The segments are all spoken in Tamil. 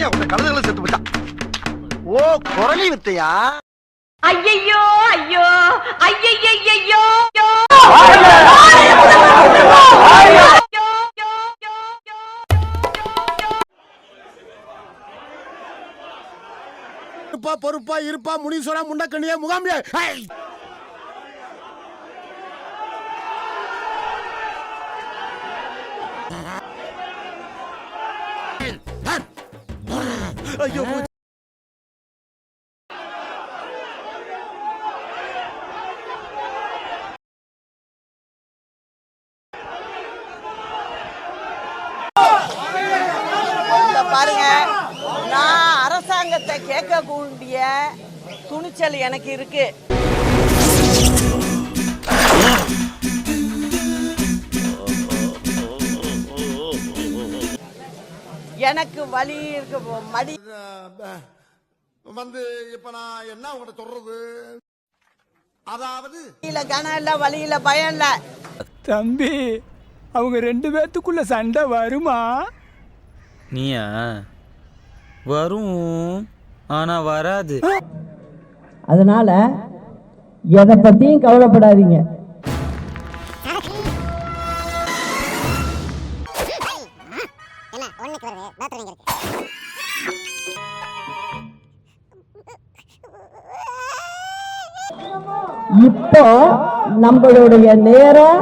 ஐயா உங்க கழுதுகளை செத்து போச்சான். ஓ குரலி வித்தையா? ஐயையோ ஐயோ ஐயையையோ பொறுப்பா இருப்பா முனீஸ்வரா முண்டக்கண்ணியா முகாம்பியா ஐயோ பாருங்க, நான் அரசாங்கத்தை கேட்கக்கூடிய துணிச்சல் எனக்கு இருக்கு. எனக்கு வலி இருக்கு, மடி வந்து இப்ப நான் என்ன உங்கள்கிட்ட சொல்றது, அதாவது கனம் இல்ல, வலியில பயம் இல்ல. தம்பி, அவங்க 2 பேத்துக்குள்ள சண்டை வருமா? நீயா? வரும், ஆனா வராது. அதனால எதை பத்தியும் கவலைப்படாதீங்க. இப்போ நம்மளுடைய நேரம்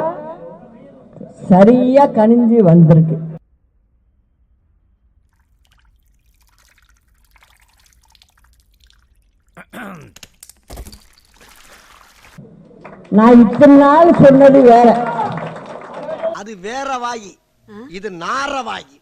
சரியா கனிஞ்சு வந்திருக்கு. நான் இத்தனை நாள் சொன்னது வேற, அது வேற வாயி, இது நார வாயி.